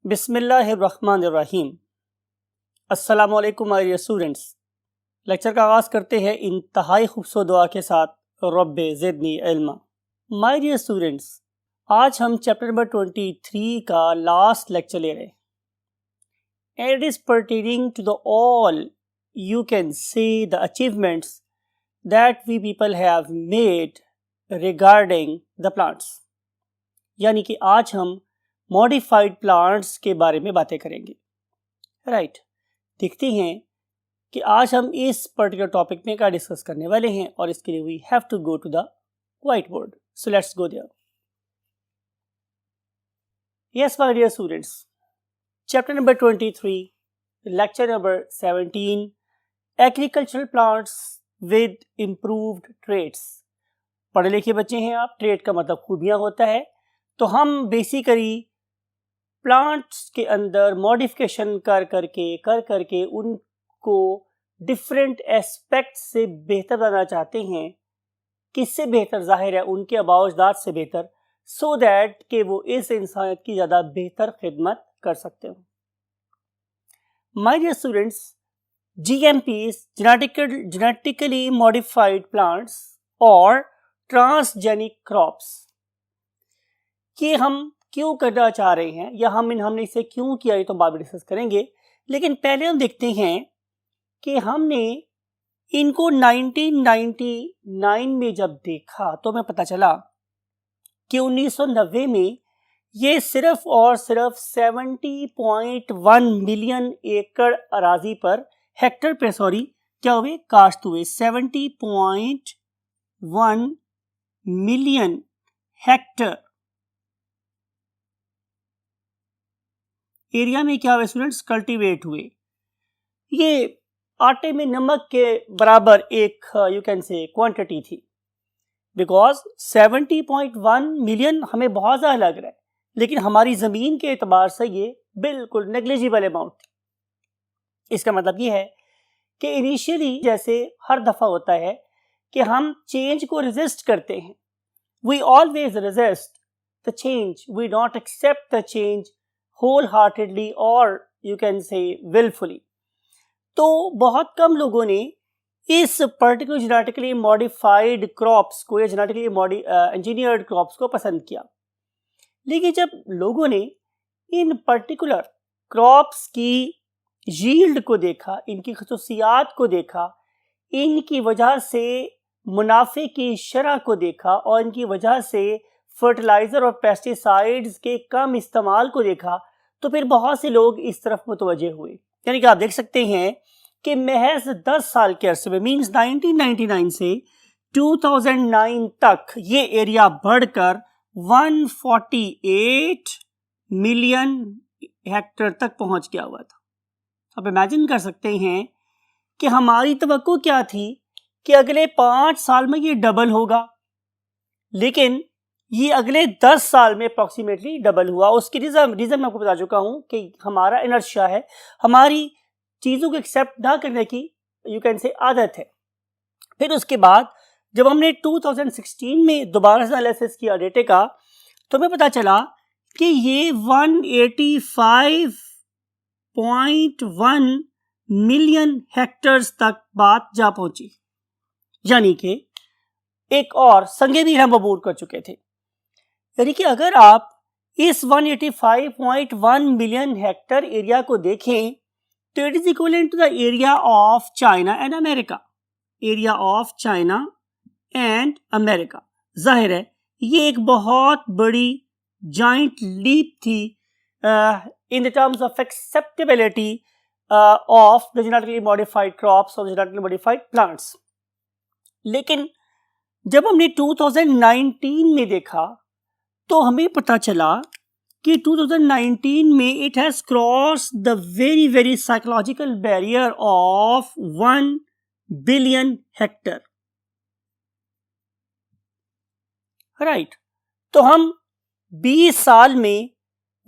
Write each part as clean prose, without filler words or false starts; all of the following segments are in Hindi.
बिस्मिल्लाहिर्रहमानिर्रहीम। अस्सलामु अलैकुम माय डियर स्टूडेंट्स। लेक्चर का आगाज़ करते हैं इंतहाई खूबसूरत दुआ के साथ, रब्बे ज़िदनी इल्मा। माय डियर स्टूडेंट्स, आज हम चैप्टर नंबर 23 का लास्ट लेक्चर ले रहे हैं। And it is pertaining to the all you can say the achievements that we people have made regarding the plants. यानी कि आज हम मॉडिफाइड प्लांट्स के बारे में बातें करेंगे। राइट, देखते हैं कि आज हम इस पर्टिकुलर टॉपिक में क्या डिस्कस करने वाले हैं, और इसके लिए we have to go to the white board. So let's go there. Yes my dear students, chapter number 23, lecture number 17, agricultural plants with improved traits. पढ़े लिखे बच्चे हैं आप, ट्रेट का मतलब खूबियां होता है। तो हम बेसिकली प्लांट्स के अंदर मॉडिफिकेशन कर करके उनको डिफरेंट एस्पेक्ट से बेहतर बनाना चाहते हैं। किससे बेहतर? जाहिर है उनके अबाउजात से बेहतर, सो दैट कि वो इस इंसानियत की ज़्यादा बेहतर खिदमत कर सकते हो। My dear students, GMPs, genetically modified plants और ट्रांसजेनिक क्रॉप्स, कि हम क्यों करना चाह रहे हैं या हमने इसे क्यों किया, ये तो बाद में डिस्कस करेंगे। लेकिन पहले हम देखते हैं कि हमने इनको 1999 में जब देखा तो हमें पता चला कि 1990 में ये सिर्फ और सिर्फ 70.1 मिलियन एकड़ अराजी पर, हेक्टर पे सॉरी, क्या हुए? काश्त हुए। 70.1 मिलियन हेक्टर एरिया में क्या हुए स्टूडेंट्स? कल्टीवेट हुए। ये आटे में नमक के बराबर एक यू कैन से क्वांटिटी थी, बिकॉज 70.1 मिलियन हमें बहुत ज़्यादा लग रहा है, लेकिन हमारी ज़मीन के एतबार से ये बिल्कुल नेग्लिजिबल अमाउंट थी। इसका मतलब ये है कि इनिशियली जैसे हर दफ़ा होता है कि हम चेंज को रेजिस्ट करते हैं। We always resist the change, we don't accept the change wholeheartedly or you can say willfully। तो बहुत कम लोगों ने इस पर्टिकुलर जेनेटिकली मॉडिफाइड क्रॉप्स को या जेनेटिकली इंजीनियर्ड क्रॉप्स को पसंद किया। लेकिन जब लोगों ने इन पर्टिकुलर क्रॉप्स की यील्ड को देखा, इनकी खसूसियात को देखा, इनकी वजह से मुनाफे की शरह को देखा और इनकी वजह से फर्टिलाइज़र और पेस्टिसाइड्स के कम इस्तेमाल को देखा, तो फिर बहुत से लोग इस तरफ मुतवज्जे हुए। यानी कि आप देख सकते हैं कि महज 10 साल के अरसे में, मीन्स 1999 से 2009 तक ये एरिया बढ़कर 148 मिलियन हेक्टर तक पहुंच गया हुआ था। आप इमेजिन कर सकते हैं कि हमारी तवक्को क्या थी कि अगले 5 साल में ये डबल होगा, लेकिन ये अगले 10 साल में अप्रॉक्सीमेटली डबल हुआ। उसकी रीज़न मैं आपको बता चुका हूँ कि हमारा इनर्शिया है, हमारी चीज़ों को एक्सेप्ट ना करने की यू कैन से आदत है। फिर उसके बाद जब हमने 2016 में दोबारा से एनालिसिस किया डेटे का, तो हमें पता चला कि ये 185.1 मिलियन हेक्टर्स तक बात जा पहुंची। यानी कि एक और संगे भी हम अबूर कर चुके थे। यानी कि अगर आप इस 185.1 मिलियन हेक्टर एरिया को देखें तो it is equivalent to the area of China and America. Area of China and America, जाहिर है ये एक बहुत बड़ी जाइंट लीप थी in the terms of acceptability of the genetically modified crops और जेनेटिकली मॉडिफाइड प्लांट्स। लेकिन जब हमने 2019 में देखा तो हमें पता चला कि 2019 में it has cross the very very psychological barrier of 1 billion Hector. Right, तो हम 20 साल में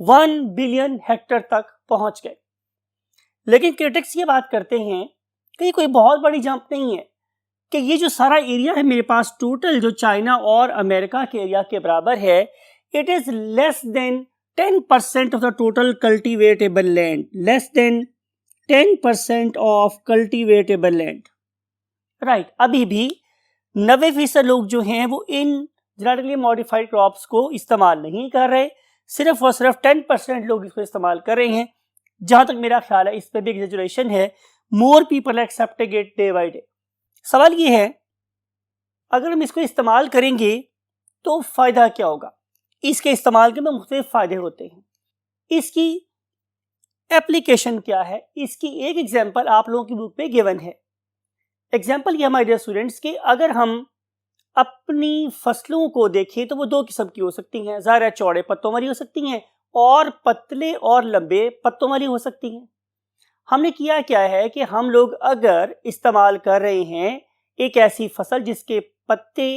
1 बिलियन हेक्टर तक पहुंच गए। लेकिन क्रिटिक्स ये बात करते हैं कि कोई बहुत बड़ी जंप नहीं है, कि ये जो सारा एरिया है मेरे पास टोटल जो चाइना और अमेरिका के एरिया के बराबर है, it is less than 10% of the total cultivatable land, less than 10% of cultivatable land, right? अभी भी 90% लोग जो हैं वो इन जेनेटिकली मॉडिफाइड क्रॉप्स को इस्तेमाल नहीं कर रहे, सिर्फ और सिर्फ 10% लोग इसको इस्तेमाल कर रहे हैं। जहां तक मेरा ख्याल है इस पर भी एग्जैजरेशन है, more people accepting it day by day. सवाल ये है, अगर हम इसको इस्तेमाल करेंगे तो फायदा क्या होगा? इसके इस्तेमाल के में मुख्तलिफ फायदे होते हैं। इसकी एप्लीकेशन क्या है, इसकी एक एग्जांपल आप लोगों की बुक पे गिवन है। एग्जांपल ये हमारे स्टूडेंट्स के, अगर हम अपनी फसलों को देखें तो वो दो किस्म की हो सकती हैं, ज़ाहिर है चौड़े पत्तों वाली हो सकती हैं और पतले और लंबे पत्तों वाली हो सकती हैं। हमने किया क्या है कि हम लोग अगर इस्तेमाल कर रहे हैं एक ऐसी फसल जिसके पत्ते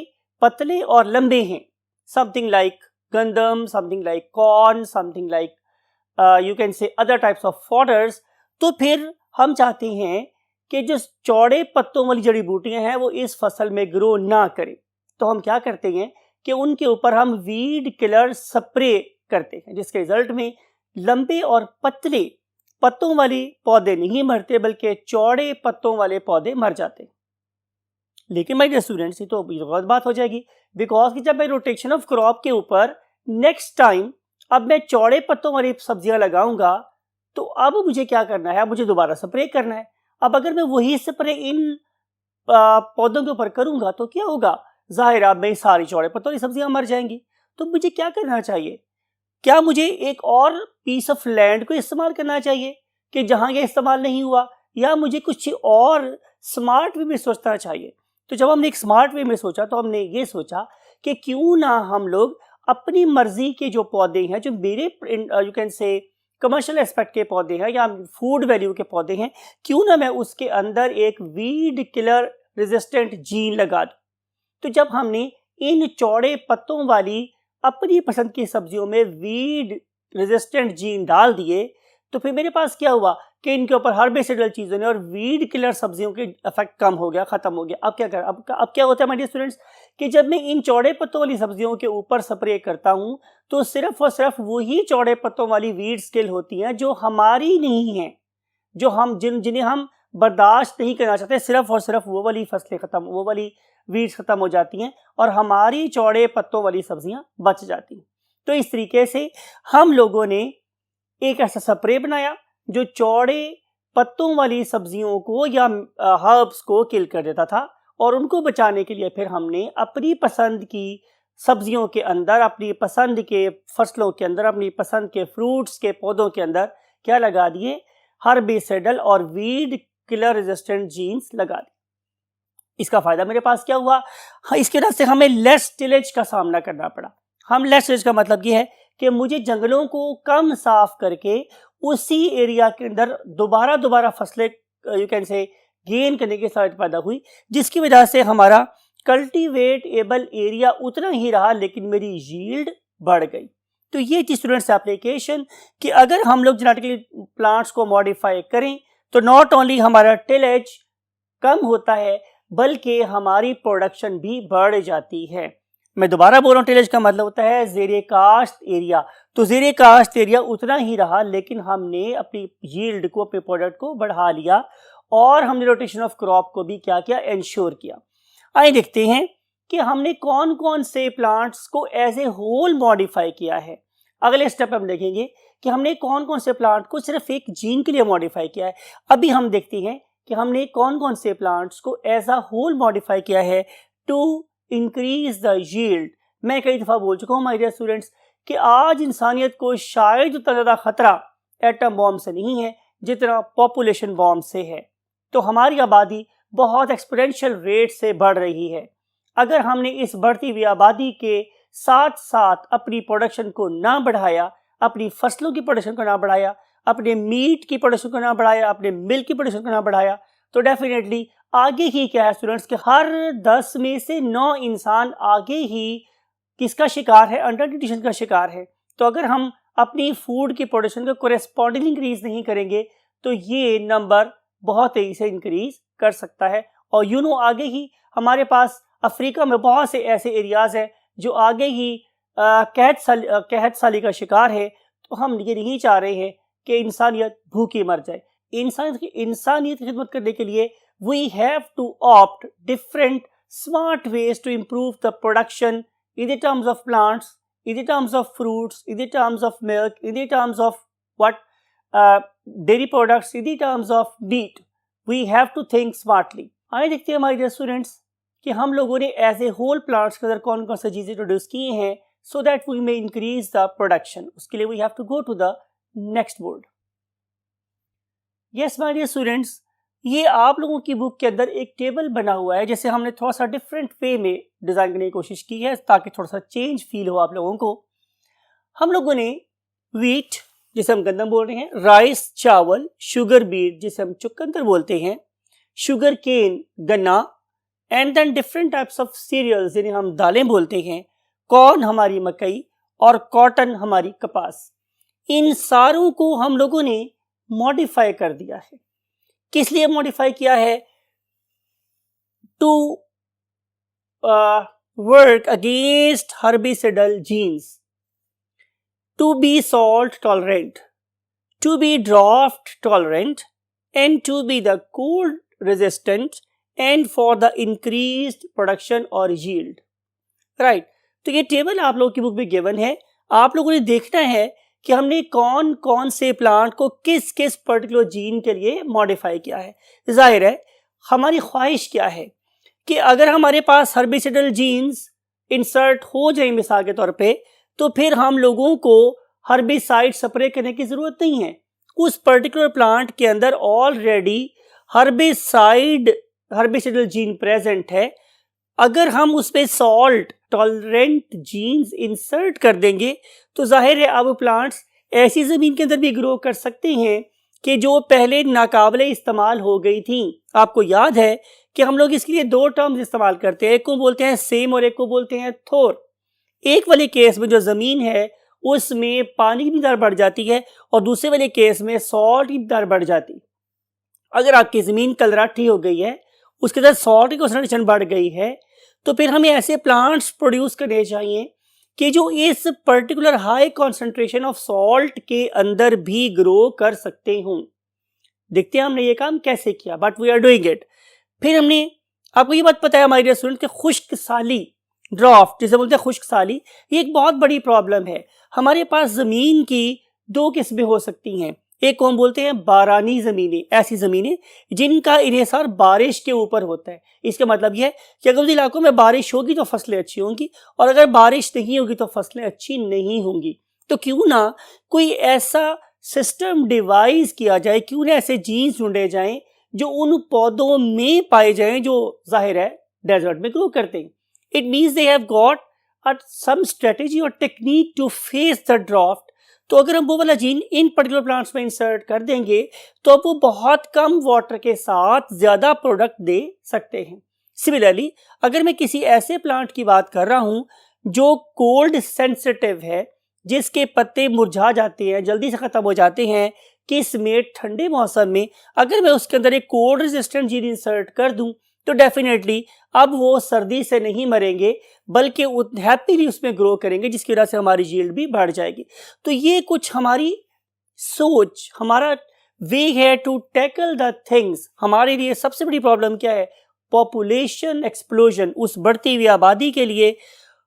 पतले और लंबे हैं, समथिंग लाइक गंदम, something like corn, something like you can say other types of fodders, तो फिर हम चाहते हैं कि जो चौड़े पत्तों वाली जड़ी बूटियां हैं वो इस फसल में ग्रो ना करें। तो हम क्या करते हैं कि उनके ऊपर हम वीड किलर स्प्रे करते हैं, जिसके रिजल्ट में लंबे और पतले पत्तों वाले पौधे नहीं मरते बल्कि चौड़े पत्तों वाले पौधे मर जाते हैं। लेकिन माय डियर स्टूडेंट्स, ये तो गलत बात हो जाएगी, बिकॉज कि जब मैं रोटेशन ऑफ क्रॉप के ऊपर नेक्स्ट टाइम अब मैं चौड़े पत्तों वाली सब्जियां लगाऊंगा तो अब मुझे क्या करना है, अब मुझे दोबारा स्प्रे करना है। अब अगर मैं वही स्प्रे इन पौधों के ऊपर करूंगा तो क्या होगा, जाहिर है मैं सारी चौड़े पत्तों वाली सब्जियां मर जाएंगी। तो मुझे क्या करना चाहिए? क्या मुझे एक और पीस ऑफ लैंड को इस्तेमाल करना चाहिए कि जहां ये इस्तेमाल नहीं हुआ, या मुझे कुछ और स्मार्ट वे में सोचना चाहिए? तो जब हमने एक स्मार्ट वे में सोचा तो हमने ये सोचा कि क्यों ना हम लोग अपनी मर्जी के जो पौधे हैं, जो मेरे यू कैन से कमर्शियल एस्पेक्ट के पौधे हैं या फूड वैल्यू के पौधे हैं, क्यों ना मैं उसके अंदर एक वीड किलर रेजिस्टेंट जीन लगा दूं। तो जब हमने इन चौड़े पत्तों वाली अपनी पसंद की सब्जियों में वीड रेजिस्टेंट जीन डाल दिए तो फिर मेरे पास क्या हुआ कि इनके ऊपर हार्बिसाइडल चीज़ों ने और वीड किलर सब्जियों के इफेक्ट कम हो गया, खत्म हो गया। अब क्या कर अब क्या होता है माय डियर स्टूडेंट्स कि जब मैं इन चौड़े पत्तों वाली सब्जियों के ऊपर स्प्रे करता हूं तो सिर्फ और सिर्फ वही चौड़े पत्तों वाली वीड्स किल होती हैं जो हमारी नहीं हैं, जो हम जिन्हें हम बर्दाश्त नहीं करना चाहते, सिर्फ और सिर्फ वो वाली फसलें खत्म, वो वाली वीड्स खत्म हो जाती हैं और हमारी चौड़े पत्तों वाली सब्जियां बच जाती हैं। तो इस तरीके से हम लोगों ने एक ऐसा स्प्रे बनाया जो चौड़े पत्तों वाली सब्जियों को या हर्ब्स को किल कर देता था, और उनको बचाने के लिए फिर हमने अपनी पसंद की सब्जियों के अंदर, अपनी पसंद के फसलों के अंदर, अपनी पसंद के फ्रूट्स के पौधों के अंदर क्या लगा दिए, हर्बिसाइडल और वीड किलर रेजिस्टेंट जीन्स लगा दिए। इसका फायदा मेरे पास क्या हुआ, इसके वजह से हमें लेस टिलेज का सामना करना पड़ा। हम लेस टिलेज का मतलब ये है कि मुझे जंगलों को कम साफ करके उसी एरिया के अंदर दोबारा फसलें यू कैन से गेन करने की साइड पैदा हुई, जिसकी वजह से हमारा कल्टीवेटेबल एरिया उतना ही रहा लेकिन मेरी यील्ड बढ़ गई। तो ये थी स्टूडेंट्स एप्लीकेशन कि अगर हम लोग जेनेटिकली प्लांट्स को मॉडिफाई करें तो नॉट ओनली हमारा टिलेज कम होता है बल्कि हमारी प्रोडक्शन भी बढ़ जाती है। मैं दोबारा बोल रहा हूँ, टिलेज का मतलब होता है ज़ेरे काश्त एरिया। तो ज़ेरे काश्त एरिया उतना ही रहा लेकिन हमने अपनी यील्ड को, अपने प्रोडक्ट को बढ़ा लिया और हमने रोटेशन ऑफ क्रॉप को भी क्या किया, इंश्योर किया। आइए देखते हैं कि हमने कौन कौन से प्लांट्स को एज ए होल मॉडिफाई किया है। अगले स्टेप हम देखेंगे कि हमने कौन कौन से प्लांट को सिर्फ एक जीन के लिए मॉडिफाई किया है। अभी हम देखते हैं कि हमने कौन कौन से प्लांट्स को एज अ होल मॉडिफाई किया है टू इंक्रीज द यील्ड। मैं कई दफ़ा बोल चुका हूँ माय डियर स्टूडेंट्स कि आज इंसानियत को शायद उतना ज़्यादा खतरा एटम बॉम्ब से नहीं है जितना पॉपुलेशन बॉम्ब से है। तो हमारी आबादी बहुत एक्सपोनेंशियल रेट से बढ़ रही है। अगर हमने इस बढ़ती हुई आबादी के साथ साथ अपनी प्रोडक्शन को ना बढ़ाया, अपनी फसलों की प्रोडक्शन को ना बढ़ाया, अपने मीट की प्रोडक्शन को ना बढ़ाया, अपने मिल्क की प्रोडक्शन को ना बढ़ाया, तो डेफिनेटली आगे ही क्या है स्टूडेंट्स के हर 10 में से 9 इंसान आगे ही किसका शिकार है, अंडर न्यूट्रिशन का शिकार है। तो अगर हम अपनी फूड की प्रोडक्शन को कोरेस्पॉन्डिंग इंक्रीज नहीं करेंगे तो ये नंबर बहुत तेजी से इंक्रीज कर सकता है। और आगे ही हमारे पास अफ्रीका में बहुत से ऐसे एरियाज हैं जो आगे ही कहत साली का शिकार है। तो हम ये नहीं चाह रहे हैं कि इंसानियत भूखी मर जाए। इंसानियत की खिदमत करने के लिए we have to opt different smart ways to improve the production in the terms of plants, in the terms of fruits, in the terms of milk, in the terms of dairy products, in the terms of meat. We have to think smartly. आइए देखते हैं हमारे स्टूडेंट्स कि हम लोगों ने एज ए होल प्लांट्स के अंदर कौन कौन सी चीज़ें इंट्रोड्यूस की हैं so that we may increase the production. उसके लिए we have to go to the next board. Yes my dear students, ये आप लोगों की बुक के अंदर एक टेबल बना हुआ है, जैसे हमने थोड़ा सा डिफरेंट वे में डिज़ाइन करने की कोशिश की है ताकि थोड़ा सा चेंज फील हो आप लोगों को। हम लोगों ने वीट जिसे हम गंदम बोल रहे हैं, राइस चावल, शुगर बीट जिसे हम चुकंदर बोलते हैं, शुगर केन गन्ना, and then different types of cereals जिन्हें हम दालें बोलते हैं, कॉर्न हमारी मकई और कॉटन हमारी कपास। इन सारों को हम लोगों ने मॉडिफाई कर दिया है। किस लिए मॉडिफाई किया है? To work against herbicidal genes, to be salt tolerant, to be drought tolerant, and to be the cold resistant, and for the increased production और यील्ड। राइट, तो ये टेबल आप लोगों की बुक में गिवन है। आप लोगों ने देखना है कि हमने कौन कौन से प्लांट को किस किस पर्टिकुलर जीन के लिए मॉडिफाई किया है। जाहिर है हमारी ख्वाहिश क्या है कि अगर हमारे पास हर्बिसिडल जीन्स इंसर्ट हो जाए मिसाल के तौर पे, तो फिर हम लोगों को हर्बिसाइड स्प्रे करने की ज़रूरत नहीं है। उस पर्टिकुलर प्लांट के अंदर ऑलरेडी हर्बिसिडल जीन प्रेजेंट है। अगर हम उसमें सॉल्ट टॉलरेंट जीन्स इंसर्ट कर देंगे तो जाहिर है अब प्लांट्स ऐसी ज़मीन के अंदर भी ग्रो कर सकते हैं कि जो पहले नाकाबिले इस्तेमाल हो गई थी। आपको याद है कि हम लोग इसके लिए दो टर्म्स इस्तेमाल करते हैं, एक को बोलते हैं सेम और एक को बोलते हैं थोर। एक वाले केस में जो ज़मीन है उसमें पानी की मिक़दार बढ़ जाती है और दूसरे वाले केस में सॉल्ट की मिक़दार बढ़ जाती है। अगर आपकी ज़मीन कलराठी हो गई है, उसके साथ सॉल्ट की कंसंट्रेशन बढ़ गई है, तो फिर हमें ऐसे प्लांट्स प्रोड्यूस करने चाहिए कि जो इस particular high concentration of salt के अंदर भी ग्रो कर सकते हों। देखते हैं हमने ये काम कैसे किया, but we are doing it. फिर हमने आपको ये बात पता है हमारे स्टूडेंट कि खुश्क साली, ड्राफ्ट जिसे बोलते हैं खुश्क साली, ये एक बहुत बड़ी प्रॉब्लम है। हमारे पास ज़मीन की दो किस्में हो सकती हैं। एक को हम बोलते हैं बारानी ज़मीनें, ऐसी ज़मीनें जिनका इन्हिसार बारिश के ऊपर होता है। इसका मतलब यह है कि अगर उन इलाकों में बारिश होगी तो फसलें अच्छी होंगी और अगर बारिश नहीं होगी तो फसलें अच्छी नहीं होंगी। तो क्यों ना कोई ऐसा सिस्टम डिवाइस किया जाए, क्यों ना ऐसे जीन्स ढूंढे जाएं जो उन पौधों में पाए जाएं जो जाहिर है डेजर्ट में ग्रो करते हैं। It means they have got some strategy और technique to face the drought. तो अगर हम वो वाला जीन इन पर्टिकुलर प्लांट्स में इंसर्ट कर देंगे तो अब वो बहुत कम वाटर के साथ ज़्यादा प्रोडक्ट दे सकते हैं। सिमिलरली अगर मैं किसी ऐसे प्लांट की बात कर रहा हूँ जो कोल्ड सेंसिटिव है, जिसके पत्ते मुरझा जाते हैं, जल्दी से ख़त्म हो जाते हैं, किस में ठंडे मौसम में अगर मैं उसके अंदर एक कोल्ड रेजिस्टेंट जीन इंसर्ट कर दूं तो डेफिनेटली अब वो सर्दी से नहीं मरेंगे बल्कि हैप्पीली उसमें ग्रो करेंगे, जिसकी वजह से हमारी यील्ड भी बढ़ जाएगी। तो ये कुछ हमारी सोच, हमारा वे है टू टैकल द थिंग्स। हमारे लिए सबसे बड़ी प्रॉब्लम क्या है? Population explosion. उस बढ़ती हुई आबादी के लिए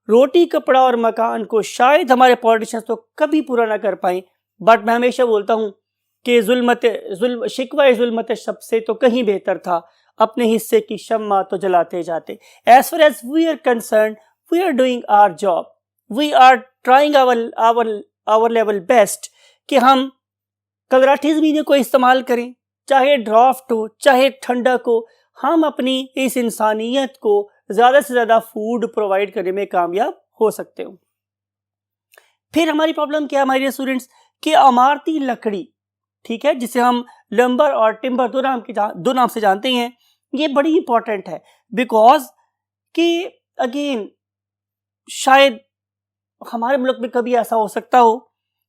रोटी कपड़ा और मकान को शायद हमारे पॉलिटिशियंस तो कभी पूरा ना कर पाए, बट मैं हमेशा बोलता हूँ कि शिकवा जुल्मत सबसे तो कहीं बेहतर था, अपने हिस्से की शम्मा तो जलाते जाते। As far as we are concerned, we are doing our job, we are trying our level best कि हम कलराठी ज़मीनों को इस्तेमाल करें, चाहे ड्राफ्ट हो चाहे ठंडक हो, हम अपनी इस इंसानियत को ज़्यादा से ज़्यादा फूड प्रोवाइड करने में कामयाब हो सकते हो। फिर हमारी प्रॉब्लम क्या है हमारे स्टूडेंट्स कि इमारती लकड़ी, ठीक है, जिसे हम लंबर और टिम्बर दो नाम से जानते हैं, ये बड़ी इंपॉर्टेंट है बिकॉज कि अगेन शायद हमारे मुल्क में कभी ऐसा हो सकता हो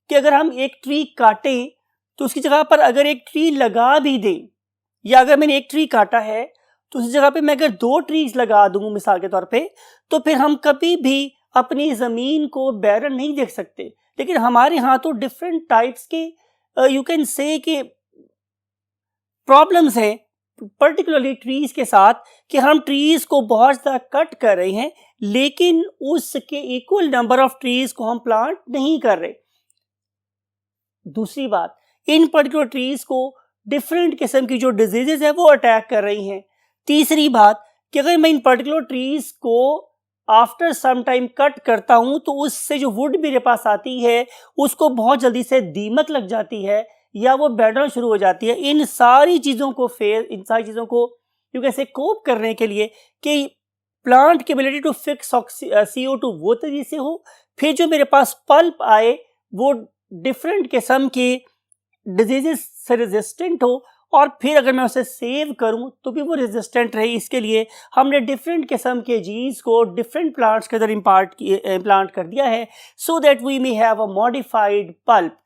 कि अगर हम एक ट्री काटें तो उसकी जगह पर अगर एक ट्री लगा भी दें, या अगर मैंने एक ट्री काटा है तो उस जगह पे मैं अगर 2 ट्रीज लगा दूं मिसाल के तौर पे, तो फिर हम कभी भी अपनी ज़मीन को बैरन नहीं देख सकते। लेकिन हमारे यहाँ तो डिफरेंट टाइप्स के यू कैन से कि प्रॉब्लम्स हैं पर्टिकुलरली ट्रीज के साथ, कि हम ट्रीज को बहुत ज़्यादा कट कर रहे हैं लेकिन उसके इक्वल नंबर ऑफ ट्रीज को हम प्लांट नहीं कर रहे। दूसरी बात, इन पर्टिकुलर ट्रीज को डिफरेंट किस्म की जो डिजीजेज है वो अटैक कर रही हैं। तीसरी बात कि अगर मैं इन पर्टिकुलर ट्रीज को आफ्टर सम टाइम कट करता हूं तो उससे जो वुड मेरे पास आती है उसको बहुत जल्दी से दीमक लग जाती है या वो बैठना शुरू हो जाती है। इन सारी चीज़ों को यू कैसे कोप करने के लिए कि प्लांट की एबिलिटी टू फिक्स CO2 वो तरीके से हो, फिर जो मेरे पास पल्प आए वो डिफरेंट किस्म के डिजीजेस से रेजिस्टेंट हो, और फिर अगर मैं उसे सेव करूं तो भी वो रेजिस्टेंट रहे। इसके लिए हमने डिफरेंट किस्म के जीन्स को डिफरेंट प्लांट्स के अंदर इम्प्लांट कर दिया है, so that we may have a modified pulp.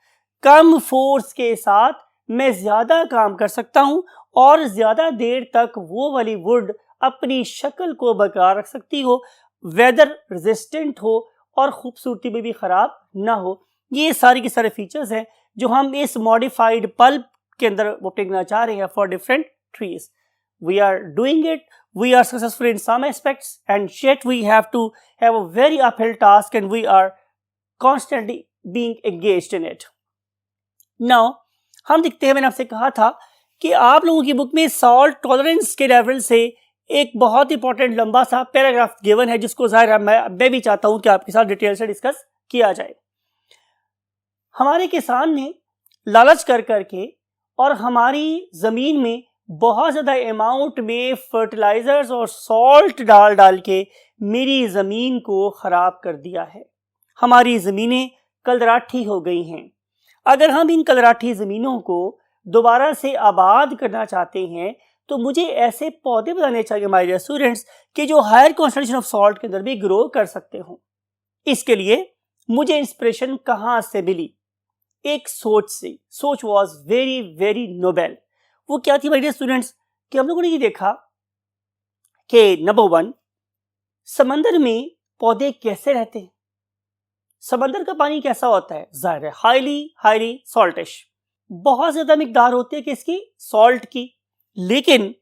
कम फोर्स के साथ मैं ज़्यादा काम कर सकता हूं और ज़्यादा देर तक वो वाली वुड अपनी शक्ल को बरकरार रख सकती हो, वेदर रेजिस्टेंट हो और खूबसूरती में भी ख़राब ना हो। ये सारी के सारे फीचर्स हैं जो हम इस मॉडिफाइड पल्प के अंदर वो टेकना चाह रहे हैं for different trees. We are doing it, we are successful in some aspects and yet we have to have a very uphill task and we are constantly being engaged in it. Now हम देखते हैं, मैंने आपसे कहा था कि आप लोगों की बुक में सॉल्ट टॉलरेंस के लेवल से एक बहुत इंपॉर्टेंट लंबा सा पैराग्राफ गिवन है जिसको जाहिर है मैं भी चाहता हूं कि आपके साथ डिटेल से डिस्कस किया जाए। हमारे किसान ने लालच कर करके और हमारी ज़मीन में बहुत ज़्यादा अमाउंट में फर्टिलाइज़र्स और सॉल्ट डाल डाल के मेरी ज़मीन को ख़राब कर दिया है। हमारी ज़मीनें कलराठी हो गई हैं। अगर हम इन कलराठी ज़मीनों को दोबारा से आबाद करना चाहते हैं तो मुझे ऐसे पौधे बनाने चाहिए माय डियर स्टूडेंट्स कि जो हायर कॉन्सेंट्रेशन ऑफ सॉल्ट के अंदर भी ग्रो कर सकते हों। इसके लिए मुझे इंस्पिरेशन कहाँ से मिली? एक सोच से। सोच वॉज वेरी वेरी नोबेल। वो क्या थी माय डियर स्टूडेंट्स कि हम लोगों ने ये देखा कि नंबर 1, समंदर में पौधे कैसे रहते हैं। समंदर का पानी कैसा होता है? जाहिर है हाईली सॉल्टिश, बहुत ज्यादा मिकदार होती है किसकी? सॉल्ट की, लेकिन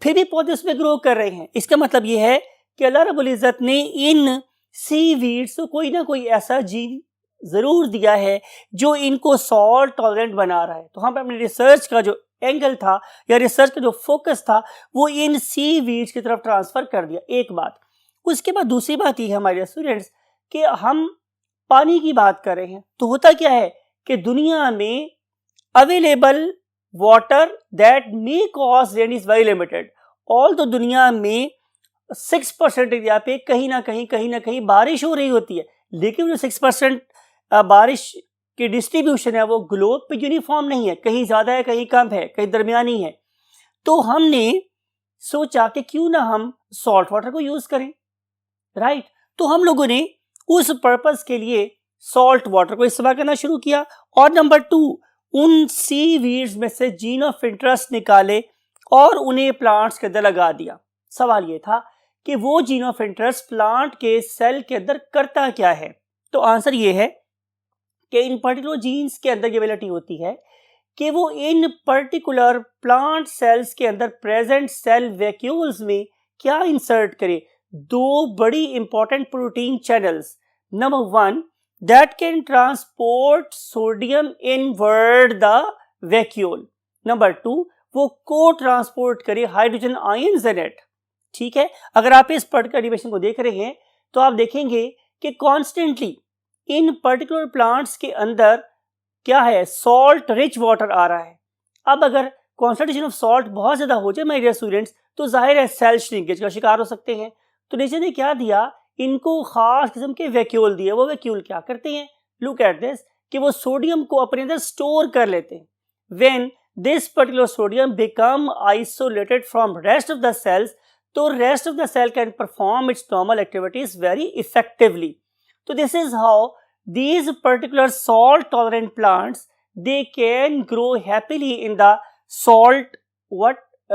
फिर भी पौधे उसमें ग्रो कर रहे हैं। इसका मतलब यह है कि अल्लाह रब्बुल इज्जत ने इन सी वीड्स को कोई ना कोई ऐसा जीन जरूर दिया है जो इनको सॉल्ट टॉलरेंट बना रहा है। तो हम अपने रिसर्च का जो एंगल था या रिसर्च का जो फोकस था वो इन सी वीड्स की तरफ ट्रांसफर कर दिया। एक बात। उसके बाद दूसरी बात ये है हमारे स्टूडेंट्स कि हम पानी की बात कर रहे हैं तो होता क्या है कि दुनिया में available water that may cause rain is very limited. All तो दुनिया में 6% एरिया पे कहीं ना कहीं बारिश हो रही होती है, लेकिन जो 6% बारिश की डिस्ट्रीब्यूशन है वो ग्लोब पे यूनिफॉर्म नहीं है, कहीं ज़्यादा है, कहीं कम है, कहीं दरमियानी है। तो हमने सोचा कि क्यों ना हम सॉल्ट वाटर को यूज़ करें, राइट। तो हम लोगों ने उस पर्पस के लिए सॉल्ट वाटर को इस्तेमाल करना शुरू किया। और नंबर 2, उन सी वीड्स में से जीन ऑफ इंटरेस्ट निकाले और उन्हें प्लांट्स के अंदर लगा दिया। सवाल ये था कि वो जीन ऑफ इंटरेस्ट प्लांट के सेल के अंदर करता क्या है? तो आंसर ये है कि इन पर्टिकुलर जीन्स के अंदर ये एबिलिटी होती है कि वो इन पर्टिकुलर प्लांट सेल्स के अंदर प्रेजेंट सेल वैक्यूल्स में क्या इंसर्ट करे? 2 बड़ी important protein channels. Number 1, that can transport sodium inward the vacuole. Number 2, वो को ट्रांसपोर्ट करे हाइड्रोजन आयंस इन इट। ठीक है, अगर आप इस पर्टिकुलर एनिमेशन को देख रहे हैं तो आप देखेंगे कि कॉन्स्टेंटली इन पर्टिकुलर प्लांट्स के अंदर क्या है? सॉल्ट रिच वाटर आ रहा है। अब अगर कॉन्सेंट्रेशन ऑफ सॉल्ट बहुत ज्यादा हो जाए माय डियर स्टूडेंट्स तो जाहिर है सेल श्रिंकेज का शिकार हो सकते हैं। तो नेचर ने क्या दिया? इनको खास किस्म के वैक्यूल दिए। वो वैक्यूल क्या करते हैं? लुक एट दिस कि वो सोडियम को अपने अंदर स्टोर कर लेते हैं। When this particular sodium become isolated from rest of the cells, तो rest of the cell can perform its normal activities very effectively. So this is how these particular salt tolerant plants they can grow happily in the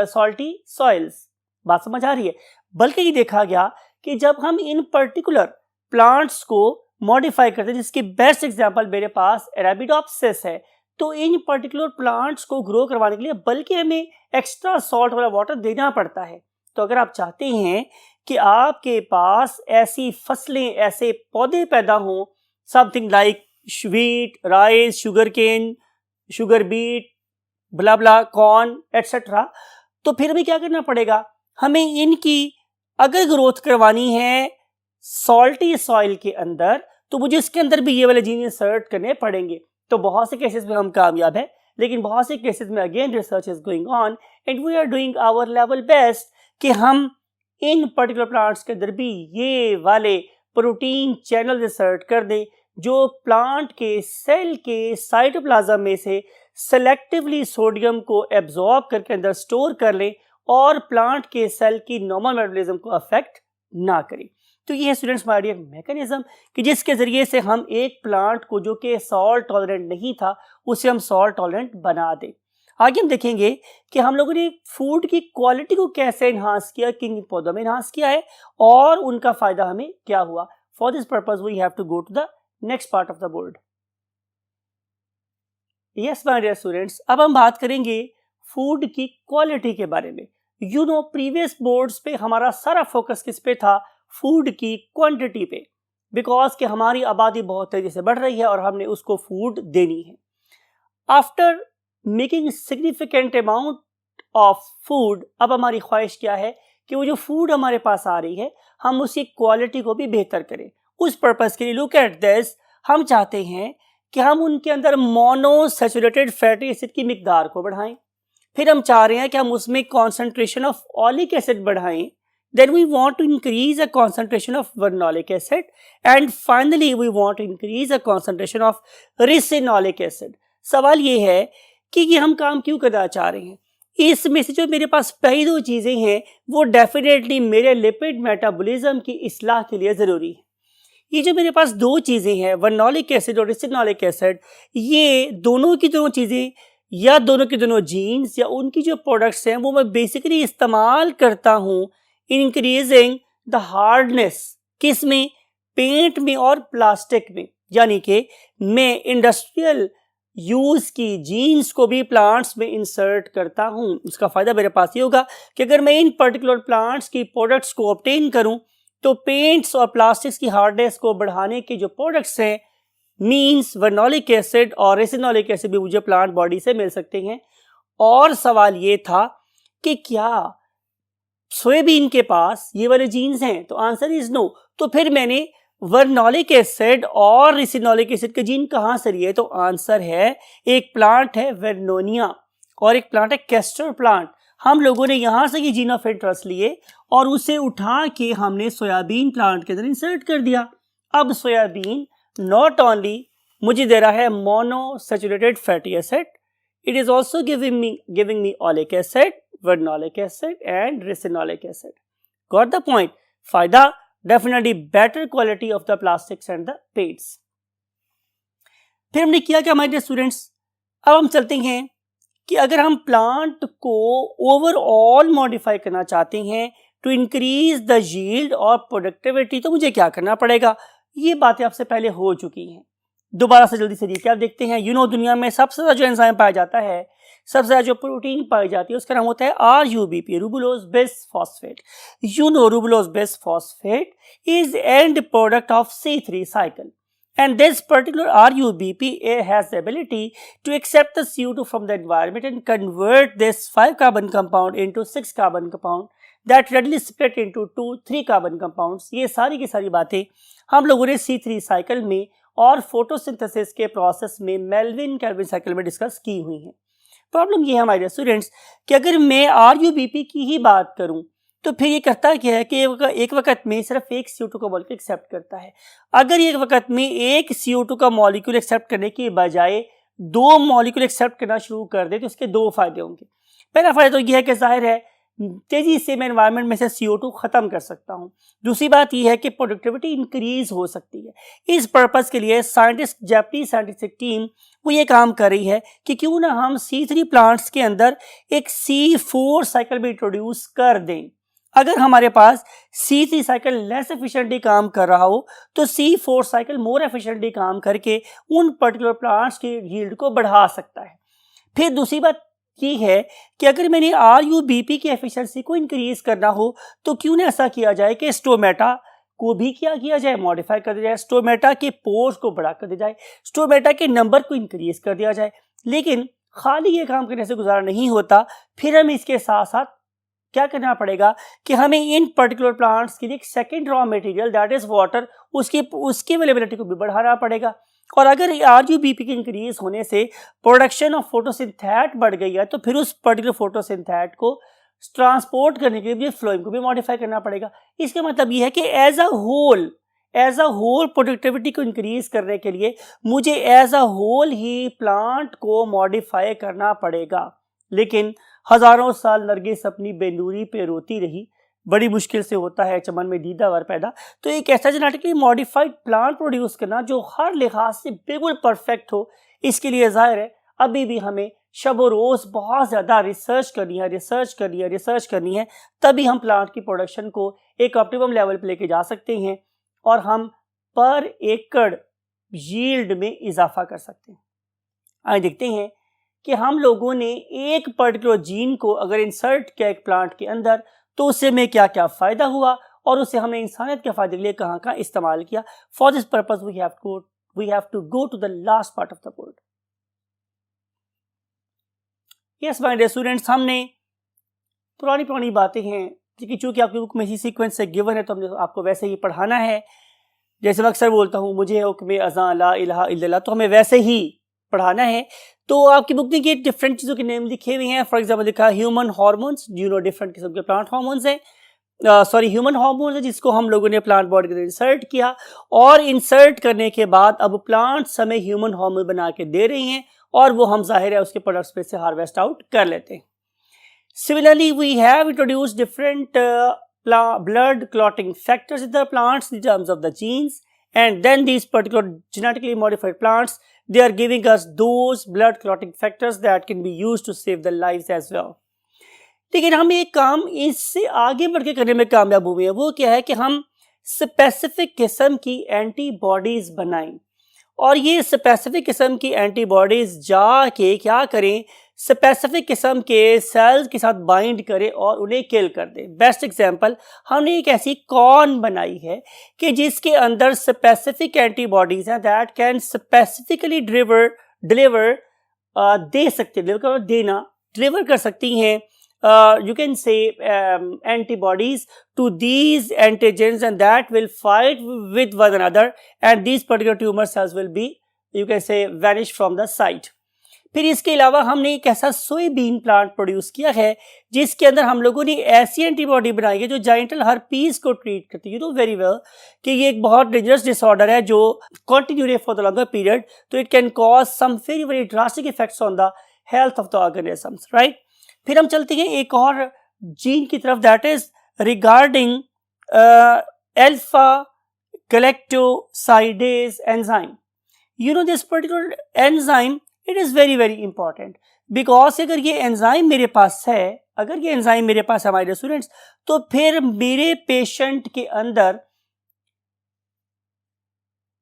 salty soils। बात समझ आ रही है? बल्कि ये देखा गया कि जब हम इन पर्टिकुलर प्लांट्स को मॉडिफाई करते हैं, जिसकी बेस्ट एग्जांपल मेरे पास अरेबिडोप्सिस है। तो इन पर्टिकुलर प्लांट्स को ग्रो करवाने के लिए बल्कि हमें एक्स्ट्रा सॉल्ट वाला वाटर देना पड़ता है। तो अगर आप चाहते हैं कि आपके पास ऐसी फसलें, ऐसे पौधे पैदा हों, something like wheat, rice, sugar cane, sugar beet, blah blah, corn etcetera, तो फिर हमें क्या करना पड़ेगा, हमें इनकी अगर ग्रोथ करवानी है सॉल्टी सॉइल के अंदर, तो मुझे इसके अंदर भी ये वाले जीन इंसर्ट करने पड़ेंगे। तो बहुत से केसेस में हम कामयाब हैं, लेकिन बहुत से केसेस में again research is going on and we are doing our level best कि हम इन पर्टिकुलर प्लांट्स के अंदर भी ये वाले प्रोटीन चैनल इंसर्ट कर दें जो प्लांट के सेल के साइटोप्लाज्म में से सेलेक्टिवली सोडियम को एब्जॉर्ब करके अंदर स्टोर कर ले और प्लांट के सेल की नॉर्मल मेटाबॉलिज्म को अफेक्ट ना करे। तो ये है स्टूडेंट्स हमारी एक मैकेनिज्म कि जिसके जरिए से हम एक प्लांट को जो कि सॉल्ट टॉलरेंट नहीं था उसे हम सॉल्ट टॉलरेंट बना दें। आगे हम देखेंगे कि हम लोगों ने फूड की क्वालिटी को कैसे इन्हांस किया, किन पौधों में इन्हांस किया है और उनका फायदा हमें क्या हुआ। For this purpose we have to go to the next part of the board. Yes my dear students, अब हम बात करेंगे फूड की क्वालिटी के बारे में। यू नो प्रीवियस बोर्ड्स पे हमारा सारा फोकस किस पे था, फूड की क्वांटिटी पे, बिकॉज कि हमारी आबादी बहुत तेजी से बढ़ रही है और हमने उसको फूड देनी है। After making significant amount of food, अब हमारी ख्वाहिश क्या है कि वो जो फूड हमारे पास आ रही है हम उसकी क्वालिटी को भी बेहतर करें। उस पर्पस के लिए लुक एट दिस, हम चाहते हैं कि हम उनके अंदर मोनोसैचुरेटेड फैटी एसिड की मिकदार को बढ़ाएं। फिर हम चाह रहे हैं कि हम उसमें कॉन्सेंट्रेशन ऑफ ऑलिक एसिड बढ़ाएं। Then we want to increase the concentration of vernolic acid and finally we want to increase the concentration of ricinoleic acid। सवाल ये है कि ये हम काम क्यों करना चाह रहे हैं। इसमें से जो मेरे पास पहली दो चीज़ें हैं वो डेफिनेटली मेरे लिपिड मेटाबॉलिज्म की इस्लाह के लिए ज़रूरी है। ये जो मेरे पास दो चीज़ें हैं वर्नोलिक एसिड और रिसिनोलिक एसिड, ये दोनों की दोनों चीज़ें या दोनों के दोनों जीन्स या उनकी जो प्रोडक्ट्स हैं वो मैं बेसिकली इस्तेमाल करता हूँ इंक्रीजिंग द हार्डनेस, किस में, पेंट में और प्लास्टिक में। यानी कि मैं इंडस्ट्रियल यूज की जीन्स को भी प्लांट्स में इंसर्ट करता हूं। उसका फायदा मेरे पास ये होगा कि अगर मैं इन पर्टिकुलर प्लांट्स की प्रोडक्ट्स को ऑब्टेन करूं तो पेंट्स और प्लास्टिक्स की हार्डनेस को बढ़ाने के जो प्रोडक्ट्स हैं मींस वर्नोलिक एसिड और रेसिनोलिक एसिड भी मुझे प्लांट बॉडी से मिल सकते हैं। और सवाल ये था कि क्या सोयाबीन के पास ये वाले जीन्स हैं, तो आंसर इज नो। तो फिर मैंने वर्नोलिक एसिड और रिसिनोलिक एसिड के जीन कहाँ से लिए, तो आंसर है एक प्लांट है वेरनोनिया और एक प्लांट है कैस्टर प्लांट। हम लोगों ने यहाँ से ये जीन ऑफ इंटरेस्ट लिए और उसे उठा के हमने सोयाबीन प्लांट के अंदर इंसर्ट कर दिया। अब सोयाबीन नॉट ओनली मुझे दे रहा है monounsaturated fatty acid, it is also giving me oleic acid, vernolic acid and ricinoleic acid. Got the point. फायदा definitely better quality of the plastics and the paints. फिर हमने किया क्या हमारे स्टूडेंट्स, अब हम चलते हैं कि अगर हम प्लांट को ओवरऑल मॉडिफाई करना चाहते हैं टू इंक्रीज द यील्ड और प्रोडक्टिविटी, तो मुझे क्या करना पड़ेगा। ये बातें आपसे पहले हो चुकी हैं, दोबारा से जल्दी से रिकैप देखते हैं। यू नो दुनिया में सबसे ज्यादा जो एंजाइम पाया जाता है, सबसे ज्यादा जो प्रोटीन पाई जाती है उसका नाम होता है RUBP, ribulose bis phosphate. You know ribulose bis phosphate is end product of C3 cycle and this particular RUBP has the ability to accept the CO2 from the environment and convert this 5 carbon compound into 6 carbon compound that readily split into 2-3 carbon compounds। ये सारी की सारी बातें हम लोगों ने C3 cycle में और फोटोसिंथेसिस के प्रोसेस में मेल्विन केल्विन साइकिल में डिस्कस की हुई है। प्रॉब्लम ये है हमारे स्टूडेंट्स कि अगर मैं RUBP की ही बात करूं तो फिर ये करता क्या है कि एक वक्त में सिर्फ एक CO2 का मॉलिक्यूल एक्सेप्ट करता है। अगर एक वक्त में एक CO2 का मॉलिक्यूल एक्सेप्ट करने की बजाय 2 मॉलिक्यूल एक्सेप्ट करना शुरू कर दे तो इसके 2 फायदे होंगे। पहला फायदा तो यह है कि जाहिर है तेजी से मैं एनवायरनमेंट में से CO2 खत्म कर सकता हूं। दूसरी बात यह है कि प्रोडक्टिविटी इंक्रीज हो सकती है। इस पर्पस के लिए जापानीज साइंटिफिक टीम वो ये काम कर रही है कि क्यों ना हम C3 प्लांट्स के अंदर एक C4 साइकिल भी इंट्रोड्यूस कर दें। अगर हमारे पास C3 साइकिल लेस एफिशिएंटली काम कर रहा हो तो C4 साइकिल मोर एफिशिएंटली काम करके उन पर्टिकुलर प्लांट्स की यील्ड को बढ़ा सकता है। फिर दूसरी बात ये है कि अगर मैंने RUBP की एफिशिएंसी को इंक्रीज करना हो तो क्यों ना ऐसा किया जाए कि स्टोमेटा को भी क्या किया जाए, मॉडिफाई कर दिया जाए, स्टोमेटा के पोर्स को बढ़ा कर दिया जाए, स्टोमेटा के नंबर को इंक्रीज कर दिया जाए। लेकिन खाली ये काम करने से गुजारा नहीं होता, फिर हमें इसके साथ साथ क्या करना पड़ेगा कि हमें इन पर्टिकुलर प्लांट्स के लिए एक second raw material that is water उसकी अवेलेबिलिटी को भी बढ़ाना पड़ेगा। और अगर RUBP के इंक्रीज होने से प्रोडक्शन ऑफ फोटोसिंथेट बढ़ गई है तो फिर उस पर्टिकुलर फोटोसिंथेट को ट्रांसपोर्ट करने के लिए फ्लोएम को भी मॉडिफाई करना पड़ेगा। इसका मतलब ये है कि एज अ होल प्रोडक्टिविटी को इंक्रीज करने के लिए मुझे एज अ होल ही प्लांट को मॉडिफाई करना पड़ेगा। लेकिन हजारों साल नरगिस अपनी बेनूरी पे रोती रही, बड़ी मुश्किल से होता है चमन में दीदावर पैदा। तो एक ऐसा जेनेटिकली मॉडिफाइड प्लांट प्रोड्यूस करना जो हर लिहाज से बिल्कुल परफेक्ट हो, इसके लिए जाहिर है अभी भी हमें शब रोज बहुत ज़्यादा रिसर्च करनी है, तभी हम प्लांट की प्रोडक्शन को एक ऑप्टिमम लेवल पे लेके जा सकते हैं और हम पर एकड़ यील्ड में इजाफा कर सकते हैं। आइए देखते हैं कि हम लोगों ने एक पर्टिकुलर जीन को अगर इंसर्ट किया एक प्लांट के अंदर तो उससे में क्या क्या फ़ायदा हुआ और उसे हमने इंसानियत के फ़ायदे के लिए कहाँ कहाँ इस्तेमाल किया। For this purpose we have to go to the last part of the board. Yes my dear students, हमने पुरानी बातें हैं क्योंकि चूंकि आपकी बुक में इसी सीक्वेंस से गिवन है तो हमने आपको वैसे ही पढ़ाना है। जैसे मैं अक्सर बोलता हूँ मुझे हुक्म अज़ां ला इलाहा इल्लल्लाह, तो हमें वैसे ही पढ़ाना है। तो आपकी बुक में ये डिफरेंट चीज़ों के नेम लिखे हुए हैं। फॉर एग्जाम्पल लिखा है ह्यूमन हार्मोन्स, डिफरेंट किस्म के प्लांट हार्मोन्स हैं, ह्यूमन हार्मोन्स है जिसको हम लोगों ने प्लांट बॉडी के अंदर इंसर्ट किया और इंसर्ट करने के बाद अब प्लांट्स हमें ह्यूमन हार्मोन बना के दे रही हैं और वो हम जाहिर है उसके प्रोडक्ट्स में से हार्वेस्ट आउट कर लेते हैं। Similarly we have introduced different blood clotting factors in the plants in terms of the genes, and then these particular genetically modified plants, they are giving us those blood clotting factors that can be used to save the lives as well. लेकिन हम एक काम इससे आगे बढ़ के करने में कामयाब हुए हैं। वो क्या है कि हम स्पेसिफिक किस्म की एंटीबॉडीज बनाएं और ये स्पेसिफिक किस्म की एंटीबॉडीज जाके क्या करें, स्पेसिफिक किस्म के सेल्स के साथ बाइंड करें और उन्हें किल कर दें। बेस्ट एग्जांपल, हमने एक ऐसी कॉर्न बनाई है कि जिसके अंदर स्पेसिफिक एंटीबॉडीज हैं दैट कैन स्पेसिफिकली डिलीवर कर सकती हैं you can say antibodies to these antigens, and that will fight with one another, and these particular tumor cells will be, you can say, vanish from the site. फिर इसके अलावा हमने एक ऐसा सोयाबीन प्लांट प्रोड्यूस किया है जिसके अंदर हम लोगों ने ऐसी एंटीबॉडी बनाई है जो जाइंटल हर्पीज को ट्रीट करती है। यू नो वेरी वेल कि ये एक बहुत डेंजरस डिसऑर्डर है जो continue for the longer period, तो it can cause some very very drastic effects on the health of the organisms, right. फिर हम चलते हैं एक और जीन की तरफ, that is regarding alpha galactosidase enzyme. You know this particular enzyme, it is very very important because अगर ये एंजाइम मेरे पास है, हमारे स्टूडेंट्स, तो फिर मेरे पेशेंट के अंदर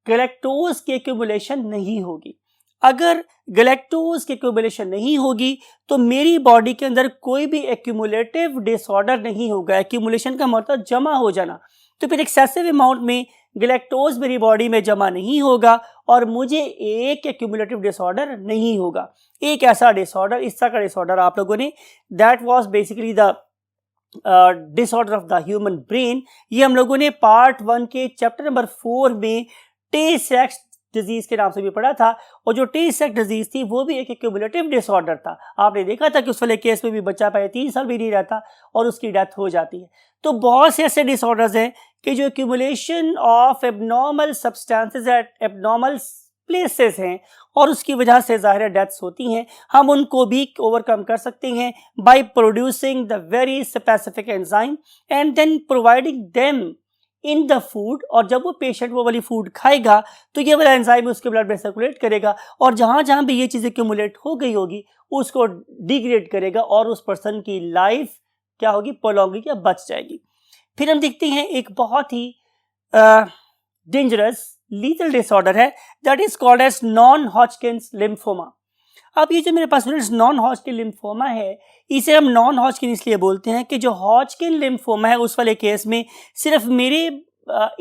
गैलेक्टोज की एक्यूमुलेशन नहीं होगी। अगर गैलेक्टोज की एक्यूमुलेशन नहीं होगी तो मेरी बॉडी के अंदर कोई भी एक्यूमुलेटिव डिसऑर्डर नहीं होगा। एक्यूमुलेशन का मतलब जमा हो जाना, तो फिर एक्सेसिव अमाउंट में गैलेक्टोज मेरी बॉडी में जमा नहीं होगा और मुझे एक एक्यूमुलेटिव डिसऑर्डर नहीं होगा। एक ऐसा डिसऑर्डर, इस तरह का डिसऑर्डर आप लोगों ने, that was basically the disorder of the human brain. ये हम लोगों ने पार्ट 1 के चैप्टर नंबर 4 में टे-सेक्स डिजीज के नाम से भी पढ़ा था, और जो टे-सेक्स डिजीज थी वो भी एक एक्यूमुलेटिव डिसऑर्डर था। आपने देखा था कि उस वाले केस में भी बच्चा पहले 3 साल भी नहीं रहता और उसकी डेथ हो जाती है। तो बहुत से ऐसे डिसऑर्डर्स हैं कि जो accumulation of abnormal substances at abnormal places हैं और उसकी वजह से ज़ाहिर डेथ्स होती हैं। हम उनको भी ओवरकम कर सकते हैं by producing the very specific enzyme and then providing them in the food, और जब वो पेशेंट वो वाली फूड खाएगा तो ये वाला एंजाइम उसके ब्लड में सर्कुलेट करेगा और जहाँ जहाँ भी ये चीज़ एक्यूमुलेट हो गई होगी उसको डिग्रेड करेगा और उस पर्सन की लाइफ क्या होगी, प्रोलॉन्ग या बच जाएगी। फिर हम देखते हैं एक बहुत ही डेंजरस लीथल डिसऑर्डर है, that is called as non Hodgkin's lymphoma. अब ये जो मेरे पास नॉन हॉजकिन लिम्फोमा है, इसे हम नॉन हॉजकिन इसलिए बोलते हैं कि जो हॉजकिन लिम्फोमा है उस वाले केस में सिर्फ मेरे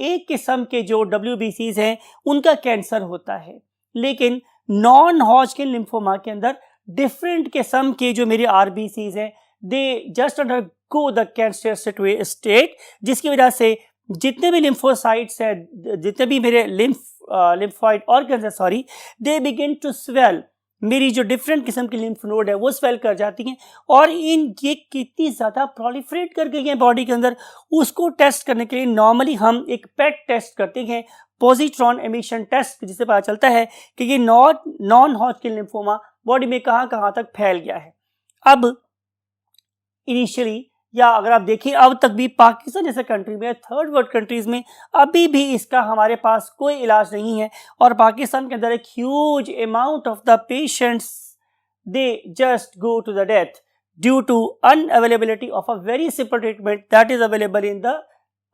एक किस्म के जो WBCs हैं उनका कैंसर होता है, लेकिन नॉन हॉजकिन लिम्फोमा के अंदर डिफरेंट किस्म के जो मेरे RBCs हैं they just undergo the cancer state, जिसकी वजह से जितने भी लिम्फोसाइट्स हैं, जितने भी मेरे लिम्फोइड ऑर्गन्स हैं sorry, they begin to swell. मेरी जो डिफरेंट किस्म की लिम्फ नोड है वो स्वेल कर जाती हैं और ये कितनी ज़्यादा प्रोलिफरेट कर गई हैं बॉडी के अंदर, उसको टेस्ट करने के लिए नॉर्मली हम एक पेट टेस्ट करते हैं, पॉजिट्रॉन एमिशन टेस्ट, जिससे पता चलता है कि ये नॉन हॉजकिन लिम्फोमा बॉडी में कहाँ तक फैल गया है। अब इनिशियली या अगर आप देखिए अब तक भी पाकिस्तान जैसे कंट्री में, थर्ड वर्ल्ड कंट्रीज में अभी भी इसका हमारे पास कोई इलाज नहीं है, और पाकिस्तान के अंदर एक huge amount of the patients they just go to the death due to unavailability of a very simple treatment that is available in the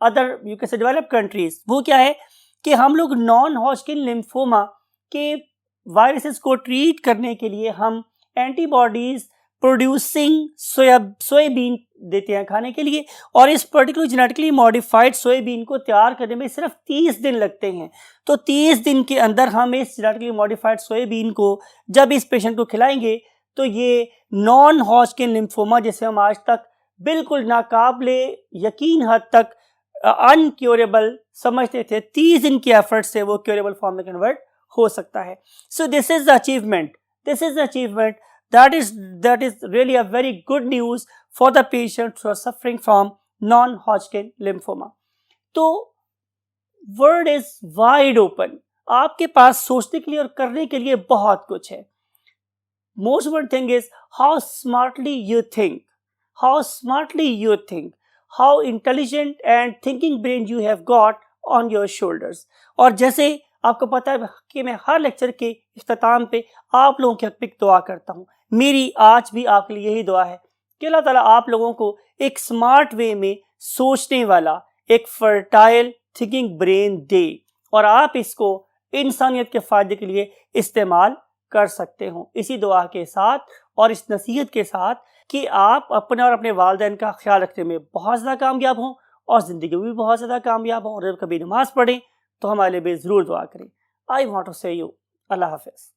other you can say developed countries. वो क्या है कि हम लोग नॉन हॉजकिन लिम्फोमा के वायरसेस को ट्रीट करने के लिए हम एंटीबॉडीज प्रोड्यूसिंग सोयाबीन देते हैं खाने के लिए, और इस पर्टिकुलर जेनेटिकली मॉडिफाइड सोयाबीन को तैयार करने में सिर्फ 30 दिन लगते हैं। तो 30 दिन के अंदर हम इस जेनेटिकली मॉडिफाइड सोयाबीन को जब इस पेशेंट को खिलाएंगे तो ये नॉन हॉजकिन लिम्फोमा, जिसे हम आज तक बिल्कुल नाकाबिले यकीन हद तक अनक्योरेबल समझते थे, 30 दिन की एफर्ट से वो क्योरेबल फॉर्म में कन्वर्ट हो सकता है। So this is the achievement that is really a very good news for the patients who are suffering from non-Hodgkin lymphoma. तो वर्ड इज वाइड ओपन, आपके पास सोचने के लिए और करने के लिए बहुत कुछ है। Most important thing is how smartly you think, how intelligent and thinking brain you have got on your shoulders. और जैसे आपको पता है कि मैं हर लेक्चर के इख्तिताम पे आप लोगों की हक पे दुआ करता हूँ, मेरी आज भी आपके लिए यही दुआ है कि अल्लाह ताला आप लोगों को एक स्मार्ट वे में सोचने वाला एक फर्टाइल थिंकिंग ब्रेन दे, और आप इसको इंसानियत के फ़ायदे के लिए इस्तेमाल कर सकते हो। इसी दुआ के साथ और इस नसीहत के साथ कि आप अपने और अपने वालिदैन का ख्याल रखने में बहुत ज़्यादा कामयाब हों और ज़िंदगी में भी बहुत ज़्यादा कामयाब हों, और जब कभी नमाज़ पढ़ें तो हमारे लिए ज़रूर दुआ करें। आई वॉन्ट टू से यू अल्लाह हाफ़िज़।